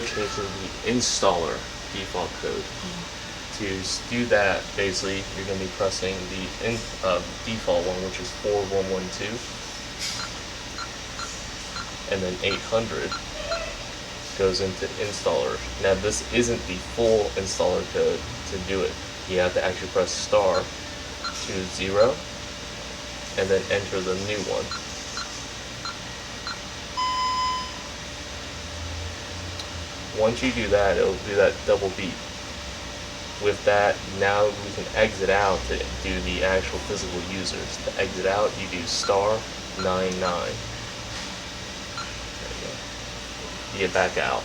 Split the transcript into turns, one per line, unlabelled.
changing the installer default code. To do that, basically, you're going to be pressing the default one, which is 4112, and then 800 goes into installer. Now, this isn't the full installer code to do it. You have to actually press star to 0, and then enter the new one. Once you do that, it'll do that double beep. With that, now we can exit out to do the actual physical users. To exit out, you do star 99. There you go. You get back out.